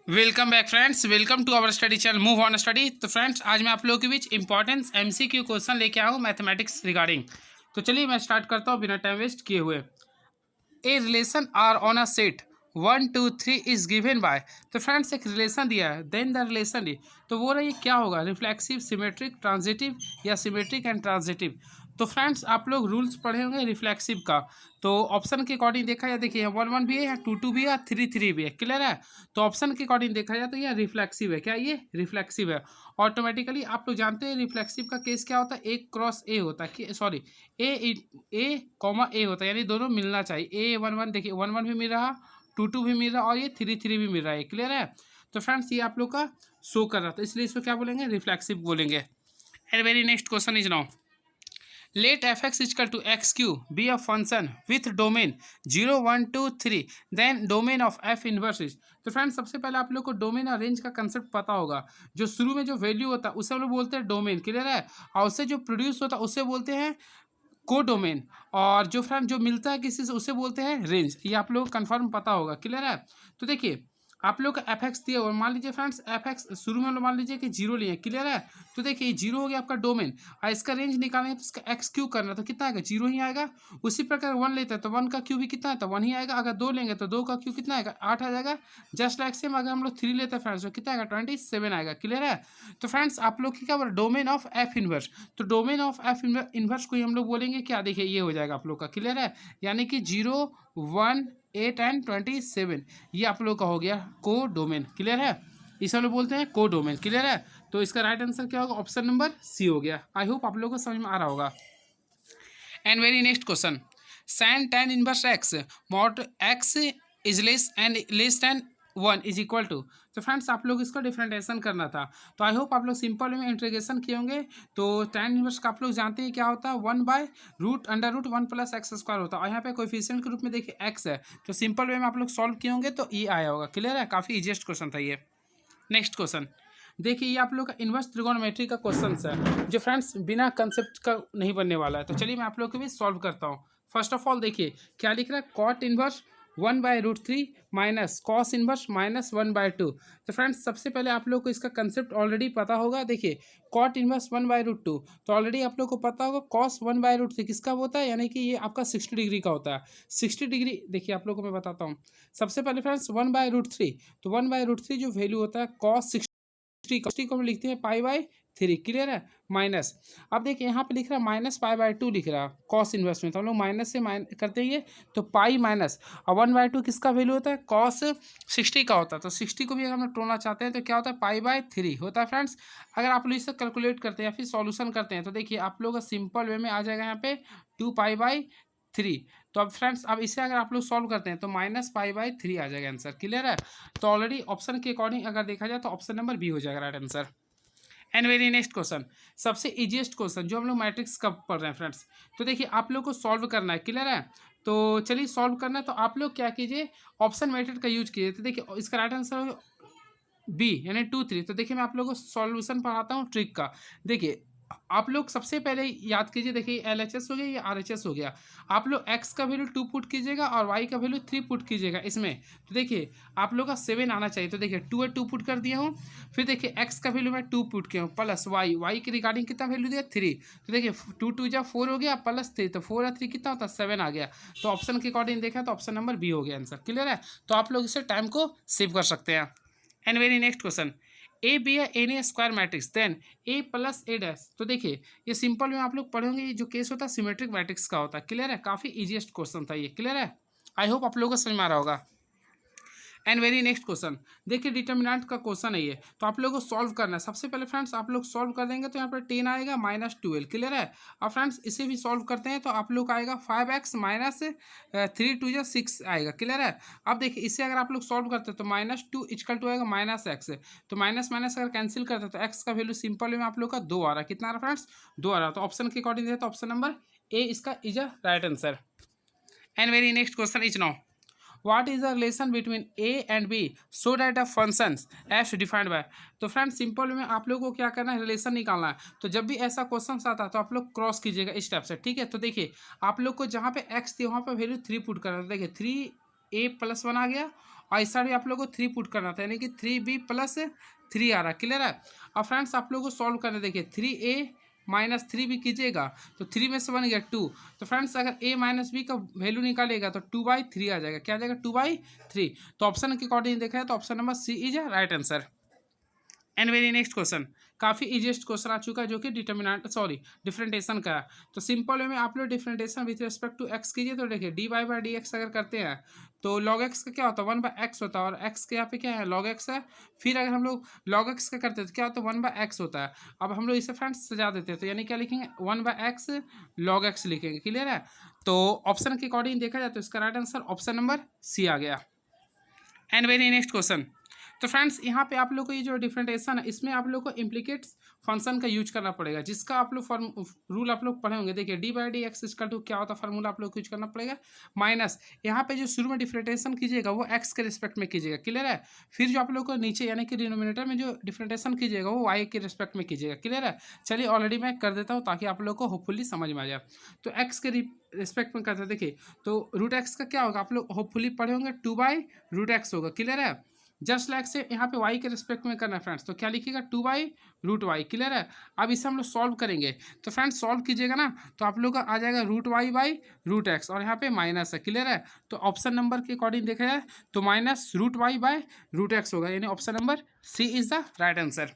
Welcome back friends, welcome to our study channel move on study. तो friends, आज मैं आप लोगों के बीच इंपॉर्टेंस एमसीक्यू क्वेश्चन लेके आया हूँ मैथमेटिक्स रिगार्डिंग। तो चलिए मैं स्टार्ट करता हूँ बिना टाइम वेस्ट किए हुए। A relation R on a set 1 2 3 is given by. तो फ्रेंड्स एक रिलेशन दिया है, देन द रिलेशन डी। तो वो रही क्या होगा, रिफ्लेक्सिव, सिमेट्रिक, ट्रांजिटिव या सिमेट्रिक एंड ट्रांजिटिव। तो फ्रेंड्स आप लोग रूल्स पढ़े होंगे रिफ्लेक्सिव का। तो ऑप्शन के अकॉर्डिंग देखा जाए, देखिए 1 1 भी है, या 2 2 भी है, 3 3 भी है। क्लियर है। तो ऑप्शन के अकॉर्डिंग देखा जाए तो ये रिफ्लेक्सिव है। क्या ये रिफ्लेक्सिव है? ऑटोमेटिकली आप लोग जानते हैं रिफ्लेक्सिव का केस क्या होता है, ए क्रॉस ए होता है, सॉरी ए कॉमा ए होता है, यानी दोनों मिलना चाहिए। ए 1 1 देखिए 1 1 भी मिल रहा, 2 2 भी मिल रहा और ये 3 3 भी मिल रहा है। क्लियर है। तो फ्रेंड्स ये आप लोग का शो कर रहा था, इसलिए इसको क्या बोलेंगे, रिफ्लेक्सिव बोलेंगे। And very next question is now, let fx is equal to x cube be a function with domain 0 1 2 3 then domain of f inverse is। तो फ्रेंड्स सबसे पहले आप लोग को डोमेन और रेंज का कंसेप्ट पता होगा। जो शुरू में जो वैल्यू होता है उसे हम लोग बोलते हैं डोमेन। क्लियर है। और उससे जो प्रोड्यूस होता है उसे बोलते हैं को डोमेन। और जो फ्रेंड जो मिलता है किसी से उसे बोलते हैं रेंज। ये आप लोग को कन्फर्म पता होगा। क्लियर है। तो देखिए आप लोग का एफ एक्स दिया और मान लीजिए फ्रेंड्स एफ एक्स शुरू में हम लोग मान लीजिए कि जीरो लिए। क्लियर है। तो देखिए जीरो हो गया आपका डोमेन, और इसका रेंज निकालेंगे तो इसका एक्स क्यू करना, तो कितना आएगा, जीरो ही आएगा। उसी प्रकार वन लेते हैं तो वन का क्यू भी कितना है, तो वन ही आएगा। अगर दो लेंगे तो दो का क्यू कितना आएगा, 8 आ जाएगा। जस्ट लाइक सेम अगर हम लोग 3 लेते हैं फ्रेंड्स तो कितना आएगा, 27 आएगा। क्लियर है। तो फ्रेंड्स आप लोग की क्या बोला, डोमेन ऑफ एफ इनवर्स। तो डोमेन ऑफ एफ इनवर्स को ही हम लोग बोलेंगे क्या, देखिए ये हो जाएगा आप लोग का। क्लियर है। यानी कि 0 1 8 एंड 27 ये आप लोग का हो गया को डोमेन। क्लियर है। इसे हम लोग बोलते हैं को डोमेन। क्लियर है। तो इसका राइट आंसर क्या होगा, ऑप्शन नंबर सी हो गया। आई होप आप लोगों को समझ में आ रहा होगा। And very next question, sine tan inverse x mod x is less and less than 1 is equal to. तो फ्रेंड्स आप लोग इसको डिफरेंटेशन करना था। तो आई होप आप लोग सिंपल में इंटीग्रेशन किए होंगे। तो tan इनवर्स का आप लोग जानते हैं क्या होता है, 1/√1 प्लस एक्स स्क्वायर होता है। और यहाँ पे कोएफिशिएंट के रूप में देखिए एक्स है। तो सिंपल वे में आप लोग सॉल्व किए होंगे तो ये आया होगा। क्लियर है। काफ़ी इजिएस्ट क्वेश्चन था ये। नेक्स्ट क्वेश्चन देखिए, ये आप लोग का इन्वर्स ट्रिगोनोमेट्री का क्वेश्चन है, जो फ्रेंड्स बिना कंसेप्ट का नहीं बनने वाला है। तो चलिए मैं आप लोग के भी सॉल्व करता हूँ। फर्स्ट ऑफ ऑल देखिए क्या लिख रहा है, cot inverse 1/√3 minus cos inverse -1/2। तो फ्रेंड्स सबसे पहले आप लोग को इसका कंसेप्ट ऑलरेडी पता होगा। देखिए कॉट इन्वर्स 1/√2 तो ऑलरेडी आप लोग को पता होगा। कॉस 1/√3 किसका होता है, यानी कि ये आपका 60 डिग्री का होता है। 60 डिग्री देखिए आप लोग को मैं बताता हूँ। सबसे पहले फ्रेंड्स 1/√3, तो 1/√3 जो वैल्यू होता है कॉस 60 को हम लिखते हैं पाई/3। क्लियर है। माइनस, अब देखिए यहाँ पे लिख रहा है -पाई/2 लिख रहा है कॉस इन्वर्स में, तो हम लोग माइनस से करते हैं ये, तो पाई माइनस और 1/2 किसका वैल्यू होता है, कॉस 60 का होता है। तो 60 को भी अगर हम लोग तोड़ना चाहते हैं तो क्या होता है, पाई/3 होता है फ्रेंड्स। अगर आप लोग इसे कैलकुलेट करते हैं या फिर सॉल्यूशन करते हैं तो देखिए आप लोग का सिंपल वे में आ जाएगा यहाँ पे 2 पाई/3। तो अब फ्रेंड्स अब इसे अगर आप लोग सॉल्व करते हैं तो -पाई/3 आ जाएगा आंसर। क्लियर है। तो ऑलरेडी ऑप्शन के अकॉर्डिंग अगर देखा जाए तो ऑप्शन नंबर बी हो जाएगा right answer. And very next question, सबसे इजीएस्ट क्वेश्चन जो हम लोग मैट्रिक्स का पढ़ रहे हैं फ्रेंड्स। तो देखिए आप लोग को सॉल्व करना है। क्लियर है। तो चलिए सॉल्व करना है, तो आप लोग क्या कीजिए, ऑप्शन मेथड का यूज कीजिए। तो देखिए इसका राइट आंसर बी यानी 2 3। तो देखिए मैं आप लोगों को सॉल्यूशन पढ़ाता हूँ ट्रिक का। देखिए आप लोग सबसे पहले याद कीजिए, देखिए LHS हो गया या RHS हो गया। आप लोग x का वैल्यू 2 पुट कीजिएगा और y का वैल्यू 3 पुट कीजिएगा इसमें। तो देखिए आप लोग का 7 आना चाहिए। तो देखिए 2 पुट कर दिया हूँ। फिर देखिए x का वैल्यू मैं 2 पुट किया हूँ प्लस y के रिगार्डिंग कितना वैल्यू दिया, 3। तो देखिए 2 2 जा 4 हो गया प्लस 3, तो 4 और 3 कितना होता है, 7 आ गया। तो ऑप्शन के अकॉर्डिंग देखा तो ऑप्शन नंबर बी हो गया आंसर। क्लियर है। तो आप लोग इसे टाइम को सेव कर सकते हैं। And very next question, A B है any square matrix then A plus A dash. तो देखिए ये सिंपल में आप लोग पढ़ेंगे, ये जो केस होता है सिमेट्रिक मैट्रिक्स का होता है। क्लियर है। काफ़ी इजीएस्ट क्वेश्चन था ये। क्लियर है। आई होप आप लोगों को समझ में आ रहा होगा। एंड वेरी नेक्स्ट क्वेश्चन देखिए, डिटर्मिनेंट का क्वेश्चन है ये। तो आप लोगों को सॉल्व करना है। सबसे पहले फ्रेंड्स आप लोग सॉल्व कर देंगे तो यहाँ पर 10 आएगा -12। क्लियर है। और फ्रेंड्स इसे भी सॉल्व करते हैं तो आप लोग का आएगा 5x -3 2 जा 6 आएगा। क्लियर है। अब देखिए इसे अगर आप लोग सॉल्व करते हैं तो -2 = आएगा -x। तो माइनस माइनस अगर कैंसिल करते हैं तो x का वैल्यू सिंपल में आप लोग का 2 आ रहा है। कितना आ रहा है फ्रेंड्स, 2 आ रहा है। तो ऑप्शन के अकॉर्डिंग तो ऑप्शन नंबर ए इसका is a right answer. And very next question is now, what is the relation between a and b so that the functions f defined by। तो फ्रेंड सिंपल में आप लोगों को क्या करना है, रिलेशन निकालना है। तो जब भी ऐसा क्वेश्चन आता है तो आप लोग क्रॉस कीजिएगा इस टाइप से। ठीक है। तो देखिए आप लोग को जहाँ पे x थी वहाँ पे वैल्यू 3 पुट करना है। तो देखिए 3a + 1 आ गया और इस साइड भी आप लोगों को 3 पुट करना था, यानी कि 3b प्लस 3 आ रहा, क्लियर है। अब फ्रेंड्स आप लोगों को सॉल्व करना, देखिए 3a माइनस 3b कीजिएगा तो 3 में से बन गया 2। तो फ्रेंड्स अगर a माइनस बी का वैल्यू निकालेगा तो 2/3 आ जाएगा, क्या आ जाएगा 2/3। तो ऑप्शन के अकॉर्डिंग देखा है तो option number C is right answer. And very next question, काफ़ी इजीएस्ट क्वेश्चन आ चुका है जो कि डिफरेंटेशन का है। तो सिंपल वे में आप लोग differentiation with respect to x कीजिए तो देखिए dy/dx अगर करते हैं तो log x का क्या होता है 1/x होता है, और x के यहाँ पे क्या है log x है। फिर अगर हम लोग log x का करते हैं तो क्या होता है 1/x होता है। अब हम लोग इसे फ्रेंड्स सजा देते हैं तो यानी क्या लिखेंगे 1/x log x लिखेंगे, क्लियर है। तो ऑप्शन के अकॉर्डिंग देखा जाए तो इसका right answer option number C आ गया। एंड वेरी नेक्स्ट क्वेश्चन, तो फ्रेंड्स यहाँ पे आप लोग को ये जो डिफरेंटेशन है इसमें आप लोग को इम्प्लीकेट फंक्शन का यूज करना पड़ेगा, जिसका आप लोग रूल आप लोग पढ़े होंगे। देखिए dy/dx इक्वल टू क्या होता है, फार्मूला आप लोग को यूज करना पड़ेगा माइनस, यहाँ पे जो शुरू में डिफरेंटेशन कीजिएगा वो x के रिस्पेक्ट में कीजिएगा, क्लियर है। फिर जो आप लोग को नीचे यानी कि डिनोमिनेटर में जो डिफरेंटेशन कीजिएगा वो y के रिस्पेक्ट में कीजिएगा, क्लियर है। चलिए ऑलरेडी मैं कर देता हूँ ताकि आप लोग को होपफुली समझ में आ जाए। तो x के रिस्पेक्ट में करते हैं, देखिए तो √x का क्या होगा आप लोग होपफुली पढ़े होंगे 2/√x होगा, क्लियर है। जस्ट लाइक से यहाँ पे y के रिस्पेक्ट में करना है फ्रेंड्स, तो क्या लिखिएगा 2/√y, क्लियर है। अब इसे हम लोग सॉल्व करेंगे तो फ्रेंड्स सॉल्व कीजिएगा ना तो आप लोग का आ जाएगा √y/√x और यहाँ पे माइनस है, क्लियर है। तो ऑप्शन नंबर के अकॉर्डिंग देखा जाए तो -√y/√x होगा, यानी option number C is the right answer.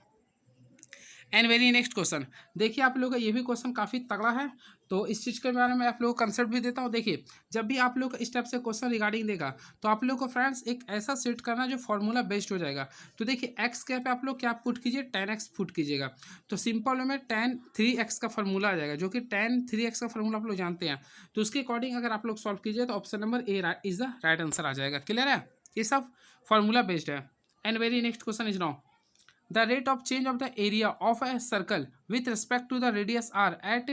And very next question, देखिए आप लोग का ये भी क्वेश्चन काफ़ी तगड़ा है, तो इस चीज़ के बारे में आप लोगों को कंसेप्ट भी देता हूँ। देखिए जब भी आप लोग इस टाइप से क्वेश्चन रिगार्डिंग देगा तो आप लोग को फ्रेंड्स एक ऐसा सेट करना जो फॉर्मूला बेस्ड हो जाएगा। तो देखिए एक्स के पे आप लोग क्या पुट कीजिए tan x पुट कीजिएगा, तो सिंपल में tan 3x का फॉर्मूला आ जाएगा, जो कि tan 3x का फॉर्मूला आप लोग जानते हैं। तो उसके अकॉर्डिंग अगर आप लोग सॉल्व कीजिए तो option number A is the right answer आ जाएगा, क्लियर है। ये सब फॉर्मूला बेस्ड है। And very next question is now the rate of change of the area of a circle with respect to the radius r at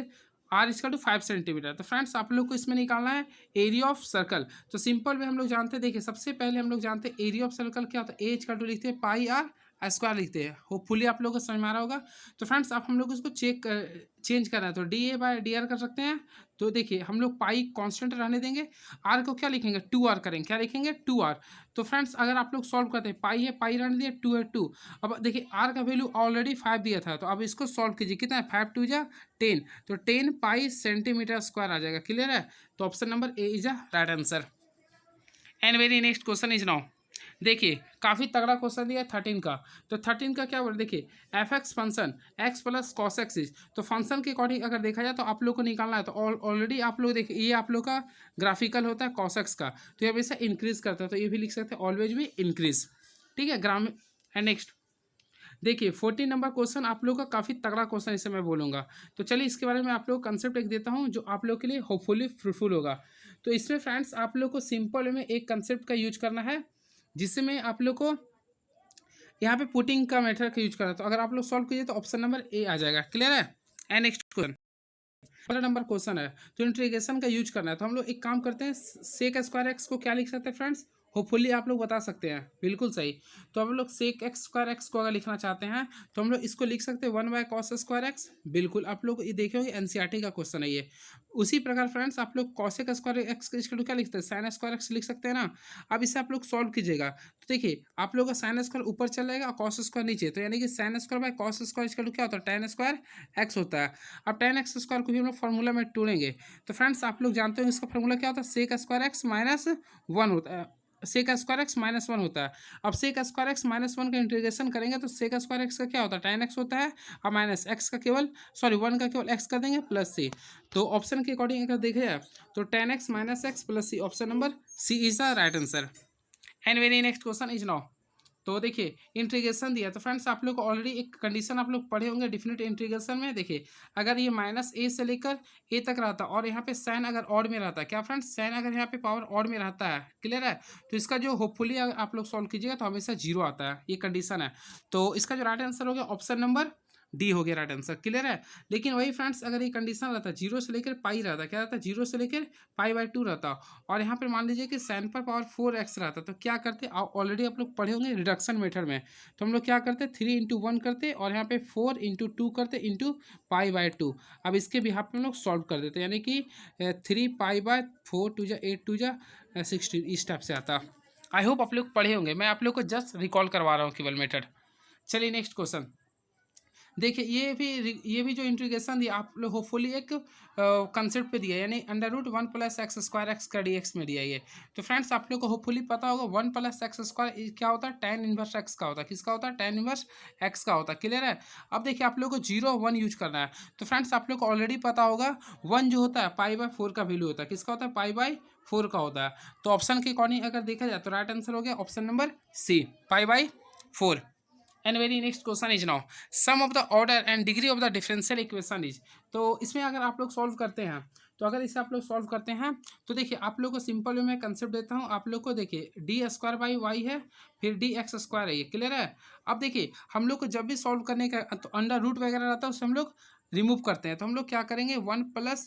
r is equal to 5 centimetre. तो friends आप लोग को इसमें निकालना है area of circle. तो simple में हम लोग जानते हैं, देखिए सबसे पहले हम लोग जानते हैं एरिया ऑफ सर्कल क्या होता है, ए इक्वल टू लिखते हैं πr² लिखते हैं, होपफुली आप लोगों को समझ में आ रहा होगा। तो फ्रेंड्स अब हम लोग इसको चेंज करना है तो dA/dr कर सकते हैं। तो देखिए हम लोग पाई कांस्टेंट रहने देंगे, आर को क्या लिखेंगे 2r करेंगे, क्या लिखेंगे 2r। तो फ्रेंड्स अगर आप लोग सॉल्व करते हैं पाई है पाई रहने दिए 2 है 2। अब देखिए आर का वैल्यू ऑलरेडी 5 दिया था, तो अब इसको सॉल्व कीजिए, कितना है 5 2 जा 10, तो 10 पाई सेंटीमीटर स्क्वायर आ जाएगा, क्लियर है। तो option number A is the right answer. And very next question is now, देखिए काफ़ी तगड़ा क्वेश्चन दिया है 13 का। तो 13 का क्या बोल, देखिए F x function x plus cos x is, तो फंक्शन के अकॉर्डिंग अगर देखा जाए तो आप लोग को निकालना है। तो ऑलरेडी आप लोग देखिए ये आप लोग का ग्राफिकल होता है कॉस एक्स का, तो ये हमेशा इंक्रीज करता है, तो ये भी लिख सकते हैं ऑलवेज भी इंक्रीज, ठीक है ग्राम। एंड नेक्स्ट देखिए 14 नंबर क्वेश्चन आप लोग का काफ़ी तगड़ा क्वेश्चन इसे मैं बोलूँगा। तो चलिए इसके बारे में आप लोग कंसेप्ट एक देता हूँ जो आप लोग के लिए होपफुली फ्रूटफुल होगा। तो इसमें फ्रेंड्स आप लोग को सिंपल में एक कंसेप्ट का यूज करना है, जिसमें आप लोग को यहाँ पे पुटिंग का मेथड का यूज करना है। तो अगर आप लोग सॉल्व कीजिए तो ऑप्शन नंबर ए आ जाएगा, क्लियर है। And next question 15 number question है, तो इंटीग्रेशन का यूज करना है। तो हम लोग एक काम करते हैं, सेक स्क्वायर एक्स को क्या लिख सकते हैं फ्रेंड्स, होपफुली आप लोग बता सकते हैं, बिल्कुल सही। तो हम लोग सेक एक्स स्क्वायर एक्स को अगर लिखना चाहते हैं तो हम लोग इसको लिख सकते हैं 1/cos स्क्वायर एक्स, बिल्कुल आप लोग ये देखे होंगे एनसीईआरटी का क्वेश्चन है ये। उसी प्रकार फ्रेंड्स आप लोग कॉसेक स्क्वायर एक्स का क्या लिखते हैं साइन स्क्वायर एक्स लिख सकते हैं ना। अब इसे आप लोग सॉल्व कीजिएगा तो देखिए आप लोग का साइन स्क्वायर ऊपर चल जाएगा और कॉस स्क्वायर नीचे, तो यानी कि sine square by cos square क्या होता है tan स्क्वायर एक्स होता है। अब tan एक्स स्क्वायर को भी हम लोग फॉर्मूला में टूलेंगे, तो फ्रेंड्स आप लोग जानते हो इसका फॉर्मूला क्या होता है, सेक स्क्वायर एक्स माइनस 1 होता है, सेक स्क्वायर एक्स माइनस 1 होता है। अब सेक स्क्वायर एक्स माइनस 1 का इंटीग्रेशन करेंगे तो सेक स्क्वायर एक्स का क्या होता है tan एक्स होता है, और माइनस एक्स का केवल 1 का केवल एक्स कर देंगे प्लस सी। तो ऑप्शन के अकॉर्डिंग अगर देखे जाए तो tan x minus x plus C, option number C is the right answer. And very next question is now, तो देखिए इंटीग्रेशन दिया, तो फ्रेंड्स आप लोग को ऑलरेडी एक कंडीशन आप लोग पढ़े होंगे डिफिनिट इंटीग्रेशन में। देखिए अगर ये -a से लेकर a तक रहता और यहाँ पे साइन अगर ऑड में रहता, क्या फ्रेंड्स साइन अगर यहाँ पे पावर ऑड में रहता है, क्लियर है, तो इसका जो होपफुली आप लोग सॉल्व कीजिएगा तो हमेशा 0 आता है, ये कंडीशन है। तो इसका जो राइट आंसर हो गया ऑप्शन नंबर डी हो गया राइट आंसर, क्लियर है। लेकिन वही फ्रेंड्स अगर ये कंडीशन रहता 0 से लेकर पाई रहता, क्या रहता 0 से लेकर π/2 रहता, और यहाँ पर मान लीजिए कि साइन पर पावर 4x रहता, तो क्या करते ऑलरेडी आप लोग पढ़े होंगे रिडक्शन मेथड में। तो हम लोग क्या करते 3 × 1 करते और यहाँ पे 4 × 2 करते इंटू π/2। अब इसके भी हम लोग सॉल्व कर देते, यानी कि 3 π/4 2 जा 8 2 जा 16 इस टाइप से आता। आई होप आप लोग पढ़े होंगे, मैं आप लोग को जस्ट रिकॉल करवा रहा हूँ केवल मेथड। चलिए नेक्स्ट क्वेश्चन देखिए, ये भी जो इंटीग्रेशन दिया आप लोग होपफुली एक कंसेप्ट पे दिया है, यानी under root one plus x square x का डी एक्स में दिया है ये। तो फ्रेंड्स आप लोग को होपफुली पता होगा वन प्लस एक्स स्क्वायर क्या होता है, टेन इनवर्स एक्स का होता है। किसका होता है? टेन इनवर्स एक्स का होता है। क्लियर है? अब देखिए आप लोग को 0 1 यूज करना है। तो फ्रेंड्स आप लोग को ऑलरेडी पता होगा वन जो होता है पाई/4 का वैल्यू होता है। किसका होता है? पाई/4 का होता है। तो ऑप्शन के अकॉर्डिंग अगर देखा जाए तो राइट आंसर हो गया ऑप्शन नंबर सी, पाई/4। And very next question is now sum of the order and degree of the differential equation is. तो इसमें अगर आप लोग सॉल्व करते हैं, तो अगर इसे आप लोग सॉल्व करते हैं तो देखिए आप लोग को सिंपल वे में कंसेप्ट देता हूँ। आप लोग को देखिए d² बाई वाई है, फिर dx² है, ये क्लियर है। अब देखिए हम लोग को जब भी सॉल्व करने का तो अंडर रूट वगैरह रहता है उससे हम लोग रिमूव करते हैं। तो हम लोग क्या करेंगे, वन प्लस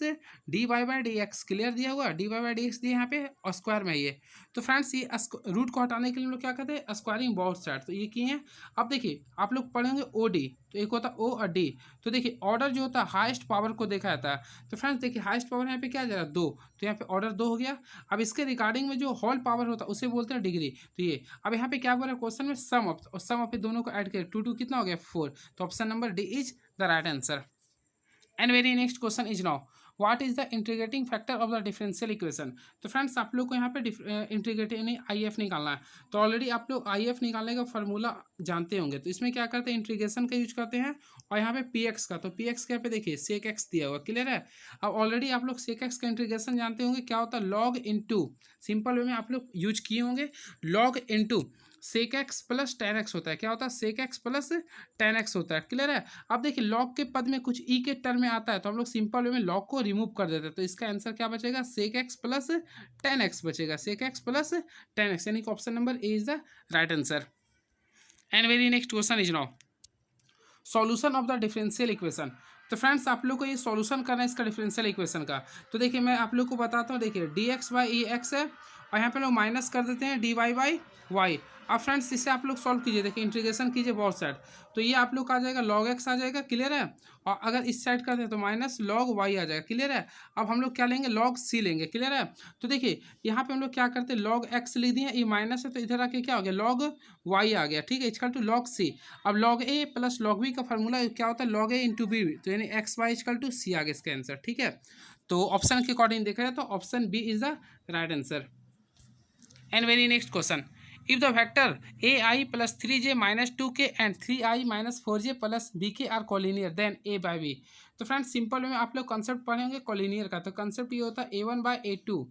dy/dx क्लियर दिया हुआ, dy/dx दिया यहाँ पे और स्क्वायर में ये। तो फ्रेंड्स ये रूट को हटाने के लिए हम लोग क्या करते हैं, स्क्वायरिंग बोथ साइड। तो ये किए हैं। अब देखिए आप लोग पढ़ेंगे OD, तो एक होता है O और D। तो देखिए ऑर्डर जो होता है हाईएस्ट पावर को देखा जाता है। तो फ्रेंड्स देखिए हाईएस्ट पावर यहाँ पे क्या आ जाएगा, 2। तो यहाँ पे ऑर्डर 2 हो गया। अब इसके रिगार्डिंग में जो होल पावर होता है उसे बोलते हैं डिग्री। तो ये अब यहाँ पे क्या बोल रहा है क्वेश्चन में, सम ऑफ, और सम ऑफ दोनों को ऐड करें 2 कितना हो गया 4। तो option number D is the right answer. And very next question is now what is the integrating factor of the differential equation. तो फ्रेंड्स आप लोग को यहाँ पे इंटीग्रेटिंग IF निकालना है। तो ऑलरेडी आप लोग IF निकालने का फॉर्मूला जानते होंगे। तो इसमें क्या करते हैं, इंटीग्रेशन का यूज करते हैं और यहाँ पे PX का। तो PX के यहाँ पे देखिए सेक एक्स दिया हुआ, क्लियर है। अब ऑलरेडी आप लोग सेक एक्स का इंटीग्रेशन जानते होंगे क्या होता है, लॉग इंटू, सिंपल वे में आप लोग यूज किए होंगे, log into sec x plus tan x होता है। क्या होता है, sec x plus tan x होता है, क्लियर है। अब देखिए लॉग के पद में कुछ ई के टर्म में आता है तो हम लोग सिंपल वे में लॉग को रिमूव कर देते हैं। तो इसका आंसर क्या बचेगा, sec x plus tan x बचेगा, sec x plus tan x, यानी कि option number A is the right answer. And very next question is now solution of the differential equation. तो फ्रेंड्स आप लोग को ये सॉल्यूशन करना है इसका डिफरेंशियल इक्वेशन का। तो देखिए मैं आप लोग को बताता हूँ, देखिए dx/ex है और यहाँ पे लोग माइनस कर देते हैं dy/y। अब फ्रेंड्स इसे आप लोग सॉल्व कीजिए, देखिए इंटीग्रेशन कीजिए बहुत साइड। तो ये आप लोग का आ जाएगा log x आ जाएगा, क्लियर है। और अगर इस साइड करते हैं तो माइनस log y आ जाएगा, क्लियर है। अब हम लोग क्या लेंगे, log c लेंगे, क्लियर है। तो देखिए यहाँ पे हम लोग क्या करते हैं, log x लिख दिए, ये माइनस है तो इधर आके क्या हो गया, log y आ गया, ठीक है, इक्वल टू log c। अब log a plus log b का फॉर्मूला क्या होता है, log a इंटू बी। तो यानी XY इक्वल टू c आ गया इसका आंसर, ठीक है। तो ऑप्शन के अकॉर्डिंग देखा जाए तो option B is the right answer. And very next question if the vector AI plus 3J minus 2K and 3I minus 4J plus BK are collinear then A/B। तो friends simple में आप लोग concept पढ़े होंगे collinear का। तो concept ये होता है A1/A2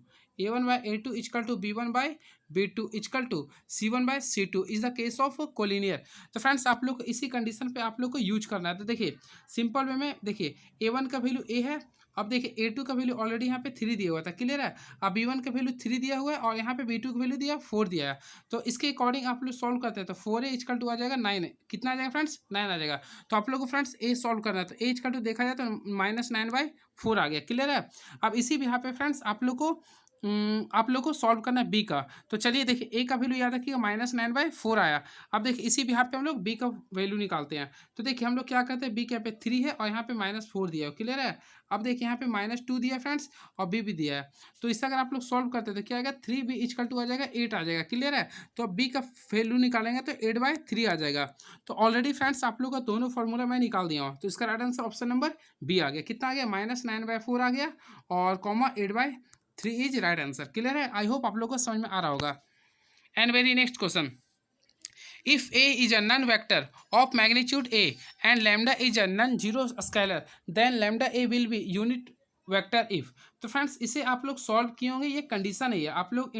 equal to B1/B2 equal to C1/C2 is the case of collinear. तो फ्रेंड्स आप लोग इसी कंडीशन पे आप लोग को यूज करना है। तो देखिए सिंपल वे में देखिए A1 का वैल्यू A है। अब देखिए A2 का वैल्यू ऑलरेडी यहाँ पे 3 दिया हुआ था, क्लियर है। अब B1 का वैल्यू 3 दिया हुआ है और यहाँ पे B2 का वैल्यू दिया 4 दिया है। तो इसके अकॉर्डिंग आप लोग सॉल्व करते हैं तो 4A इक्वल टू आ जाएगा 9, कितना आ जाएगा फ्रेंड्स, 9 आ जाएगा। तो आप लोग को फ्रेंड्स A सॉल्व करना है। तो A इक्वल टू देखा जाए तो -9/4 आ गया, क्लियर है। अब इसी भी यहाँ पे फ्रेंड्स आप लोग को सॉल्व करना है B का। तो चलिए देखिए A का वैल्यू याद रखिएगा -9/4 आया। अब देखिए इसी भी यहाँ पे हम लोग B का वैल्यू निकालते हैं। तो देखिए हम लोग क्या करते हैं, B के यहाँ पे 3 है और यहाँ पे -4 दिया है, क्लियर है। अब देखिए यहाँ पे -2 दिया है फ्रेंड्स और B भी दिया है। तो इससे अगर आप लोग सॉल्व करते हैं तो क्या आएगा, 3B इक्वल टू आ जाएगा 8 आ जाएगा, क्लियर है। तो अब B का वैल्यू निकालेंगे तो 8/3 आ जाएगा। तो ऑलरेडी फ्रेंड्स आप लोग का दोनों फॉर्मूला मैं निकाल दिया हूँ। तो इसका right answer option number B आ गया। कितना आ गया, -9/4 आ गया और comma 8/3 is right answer, clear है। आई होप आप लोग को समझ में आ रहा होगा। And very next question if A is a non-vector of magnitude A and lambda is a non-zero scalar then lambda A will be unit vector if। तो फ्रेंड्स इसे आप लोग सॉल्व किए होंगे, ये कंडीशन है। आप लोग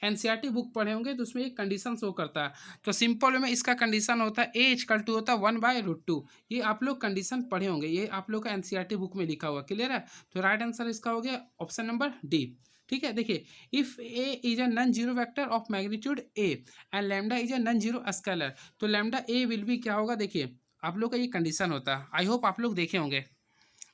NCERT बुक पढ़े होंगे तो उसमें एक कंडीशन शो करता है। तो सिंपल में इसका कंडीशन होता है A इक्वल टू होता है 1/√2। ये आप लोग कंडीशन पढ़े होंगे, ये आप लोग का NCERT बुक में लिखा हुआ, क्लियर है। तो राइट आंसर इसका हो गया ऑप्शन नंबर डी, ठीक है। देखिए if A is a non zero vector of magnitude A and lambda is a non zero scalar तो लैम्डा A विल बी क्या होगा, देखिए आप लोग का ये कंडीशन होता है। आई होप आप लोग देखे होंगे।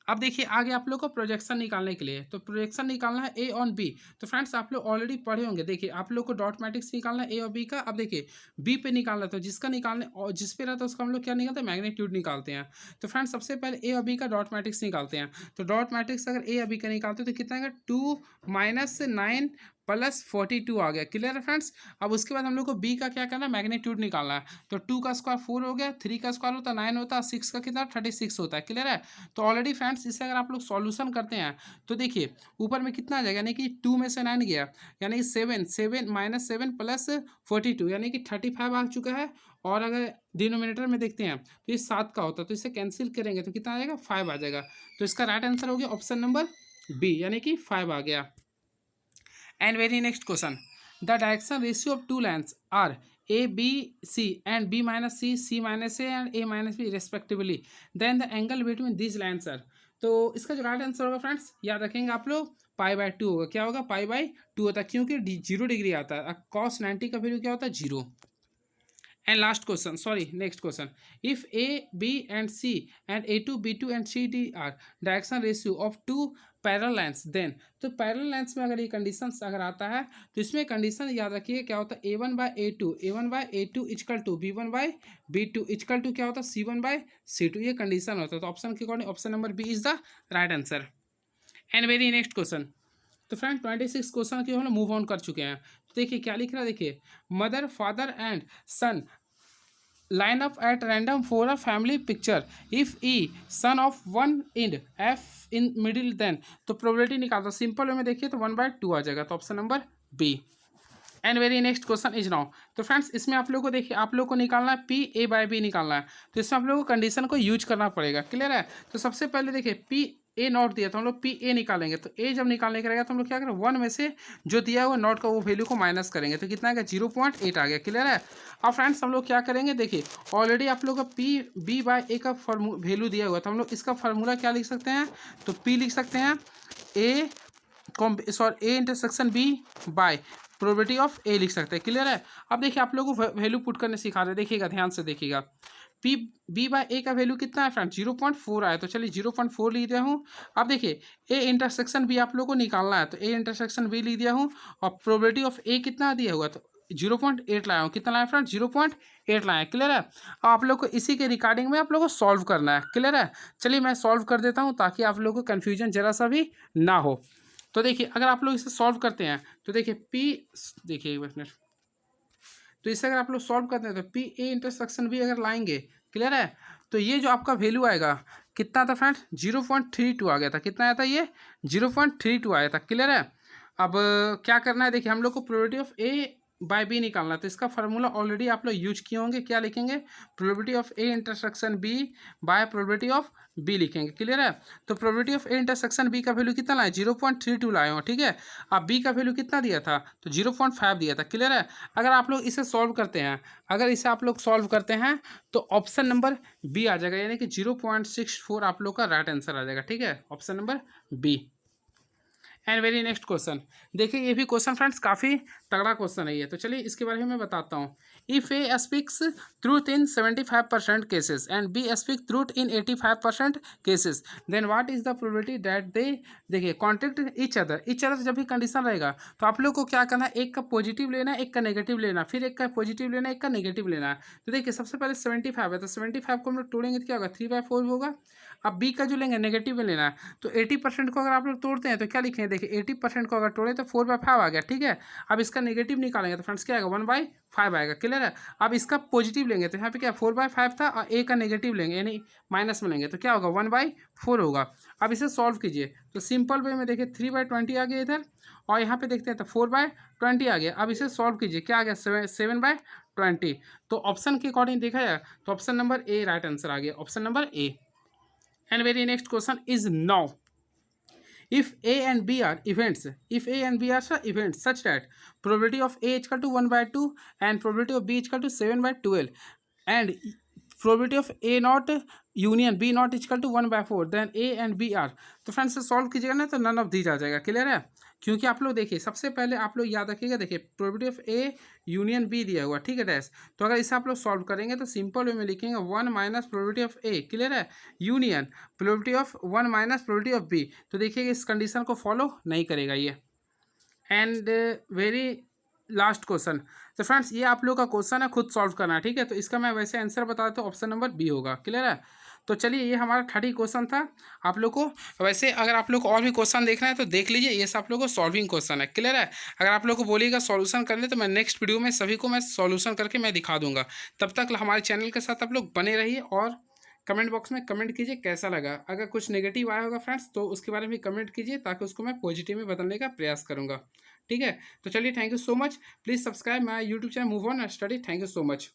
अब देखिए आगे आप लोग को प्रोजेक्शन निकालने के लिए, तो प्रोजेक्शन निकालना है A ऑन B। तो फ्रेंड्स आप लोग ऑलरेडी पढ़े होंगे, देखिए आप लोग को डॉट मैट्रिक्स निकालना है A और B का। अब देखिए B पे निकालना है तो जिसका निकालने और जिस पे रहता है उसका हम लोग क्या निकालते हैं, मैग्नीट्यूड निकालते हैं। तो फ्रेंड्स सबसे पहले A और B का डॉट मैट्रिक्स निकालते हैं। तो डॉट मैट्रिक्स अगर A और B का निकालते हैं तो कितना आएगा, 2 - 9 प्लस 42 आ गया। क्लियर है फ्रेंड्स। अब उसके बाद हम लोग को बी का क्या करना है, मैग्नीट्यूड निकालना है। तो 2 का स्क्वायर 4 हो गया, 3 का स्क्वायर होता है 9 होता है, 6 का कितना 36 होता है। क्लियर है। तो ऑलरेडी फ्रेंड्स इसे अगर आप लोग सॉल्यूशन करते हैं तो देखिए ऊपर में कितना आ जाएगा, यानी कि 2 में से 9 गया, यानी 7 माइनस 7 प्लस 42 यानी कि 35 आ चुका है। और अगर डिनोमिनेटर में देखते हैं तो ये 7 का होता है, तो इसे कैंसिल करेंगे तो कितना आ जाएगा, 5 आ जाएगा। तो इसका राइट आंसर हो गया ऑप्शन नंबर बी, यानी कि 5 आ गया। And very next question, the direction ratio of two lines are A B C and B minus C minus A and A minus B respectively, then the angle between this lines are. तो इसका जो right answer होगा friends, याद रखेंगे आप लोग, पाई/2 होगा। क्या होगा, पाई/2 होता है, क्योंकि 0 डिग्री आता है। कॉस 90 का वैल्यू क्या होता है, 0। And last question, sorry, next question. If A, B and C and A2, B2 and C, D are direction ratio of two parallel lines, then तो पैरेलल लाइन्स में अगर ये कंडीशन अगर आता है तो इसमें कंडीशन याद रखिए क्या होता है, A1/A2 is equal to B1/B2 is equal to क्या होता है, C1/C2। ये कंडीशन होता है। तो ऑप्शन के according option number B is the right answer. And very next question, तो फ्रेंड 26 क्वेश्चन की हम लोग मूव ऑन कर चुके हैं। तो देखिए क्या लिख रहा है, देखिए mother father and son line up at random for a family picture. If E son of one end F in middle, then तो प्रोबेबिलिटी निकालता, सिंपल वे में देखिए तो 1/2 आ जाएगा। तो option number B. And very next question is now, तो friends इसमें आप लोग को देखिए, आप लोग को निकालना है पी ए बाई बी निकालना है। तो इसमें आप लोग को कंडीशन को यूज करना पड़ेगा। क्लियर है। तो सबसे पहले देखिए पी ए नॉट दिया तो हम लोग पी ए निकालेंगे। तो ए जब निकालने का रहेगा तो हम लोग क्या करें, 1 में से जो दिया हुआ नॉट का वो वैल्यू को माइनस करेंगे तो कितना आएगा, 0.8 आ गया। क्लियर है। अब फ्रेंड्स हम लोग क्या करेंगे, देखिए ऑलरेडी आप लोग का पी बी बाई ए का वैल्यू दिया हुआ, तो हम लोग इसका फार्मूला क्या लिख सकते हैं, तो पी लिख सकते हैं A A intersection B by probability of A लिख सकते हैं। क्लियर है। अब देखिए आप लोगों को वैल्यू पुट करने सिखा रहे हैं, देखिएगा ध्यान से देखिएगा। पी बी बाय ए का वैल्यू कितना है फ्रेंड, 0.4 आया। तो चलिए 0.4 लिख दिया हूँ। अब देखिए ए इंटरसेक्शन बी आप लोग को निकालना है, तो ए इंटरसेक्शन बी लिख दिया हूँ। और प्रोबेबिलिटी ऑफ ए कितना दिया हुआ, तो 0.8 लाया हूँ। कितना लाया फ्रेंड, 0.8 लाया। क्लियर है। आप लोग को इसी के रिगार्डिंग में आप लोग को सॉल्व करना है। क्लियर है। चलिए मैं सॉल्व कर देता हूँ ताकि आप लोग को कन्फ्यूजन जरा सा भी ना हो। तो देखिए अगर आप लोग इसे सॉल्व करते हैं तो देखिए पी, देखिए एक मिनट, तो इसे अगर आप लोग सॉल्व करते हैं तो पी ए इंटरसेक्शन भी अगर लाएंगे, क्लियर है, तो ये जो आपका वैल्यू आएगा कितना था फ्रेंड, 0.32 आ गया था। कितना आया था ये, 0.32 आया था। क्लियर है। अब क्या करना है, देखिए हम लोग को probability of A by B निकालना, तो इसका फार्मूला ऑलरेडी आप लोग यूज किए होंगे। क्या लिखेंगे, probability of A intersection B by probability of B लिखेंगे। क्लियर है। तो probability of A intersection B का वैल्यू कितना लाए, 0.32 लाए हो। ठीक है। अब बी का वैल्यू कितना दिया था, तो 0.5 दिया था। क्लियर है। अगर आप लोग इसे सॉल्व करते हैं, अगर इसे आप लोग सॉल्व करते हैं तो ऑप्शन नंबर बी आ जाएगा, यानी कि 0.64 आप लोग का राइट आंसर आ जाएगा। ठीक है, option number B. And very next question, देखिए ये भी क्वेश्चन फ्रेंड्स काफ़ी तगड़ा क्वेश्चन है ये। तो चलिए इसके बारे में मैं बताता हूँ। If A speaks truth in 75% cases and B speak truth in 85% cases, then what is the probability that they, देखिए कॉन्ट्रैक्ट ईच अदर जब भी कंडीशन रहेगा तो आप लोग को क्या करना है, एक का पॉजिटिव लेना है, एक का नेगेटिव लेना, फिर एक का पॉजिटिव लेना है, एक का नेगेटिव लेना है। तो देखिए सबसे पहले 75 है, तो 75 को हम लोग तोड़ेंगे तो क्या होगा, 3/4 होगा। अब बी का जो लेंगे नेगेटिव में लेना है, तो 80% को अगर आप लोग तोड़ते हैं तो क्या लिखेंगे, देखिए 80% को अगर तोड़े तो 4/5 आ गया। ठीक है। अब इसका नेगेटिव निकालेंगे तो फ्रेंड्स क्या आएगा, 1/5 आएगा। क्लियर है। अब इसका पॉजिटिव लेंगे तो यहाँ पे क्या 4/5 था, और ए का नेगेटिव लेंगे यानी माइनस में लेंगे तो क्या होगा, 1/4 होगा। अब इसे सॉल्व कीजिए तो सिंपल वे में देखिए 3/20 आ गया इधर, और यहाँ पे देखते हैं तो 4/20 आ गया। अब इसे सॉल्व कीजिए, क्या आ गया, 7/20। तो ऑप्शन के अकॉर्डिंग देखा जाए तो option number A right answer आ गया, option number A. And very next question is now, if A and B are events, such that probability of A is equal to 1/2 and probability of B is equal to 7/12 and probability of A not union B not is equal to 1/4, then A and B are, तो friends से solve कीजिएगा ना तो none of these आ जाएगा। Clear है। क्योंकि आप लोग देखिए सबसे पहले आप लोग याद रखिएगा, देखिए probability of A union B दिया हुआ, ठीक है डैश। तो अगर इसे आप लोग सॉल्व करेंगे तो सिंपल वे में लिखेंगे 1 minus probability of A, clear है, union probability of 1 minus probability of B. तो देखिएगा इस कंडीशन को फॉलो नहीं करेगा ये। एंड वेरी लास्ट क्वेश्चन, तो फ्रेंड्स ये आप लोग का क्वेश्चन है, खुद सॉल्व करना है। ठीक है। तो इसका मैं वैसे आंसर बता देता हूँ, ऑप्शन नंबर बी होगा। क्लियर है। तो चलिए ये हमारा 30 क्वेश्चन था आप लोग को। वैसे अगर आप लोग को और भी क्वेश्चन देखना है तो देख लीजिए, ये सब आप लोग को सॉल्विंग क्वेश्चन है, क्लियर है। अगर आप लोग को बोलिएगा सॉल्यूशन करने तो मैं नेक्स्ट वीडियो में सभी को मैं सॉल्यूशन करके मैं दिखा दूंगा। तब तक हमारे चैनल के साथ आप लोग बने रहिए और कमेंट बॉक्स में कमेंट कीजिए कैसा लगा। अगर कुछ नेगेटिव आया होगा फ्रेंड्स तो उसके बारे में कमेंट कीजिए, ताकि उसको मैं पॉजिटिव में बदलने का प्रयास करूंगा। ठीक है, तो चलिए thank you so much. Please subscribe my YouTube channel move on study. Thank you so much.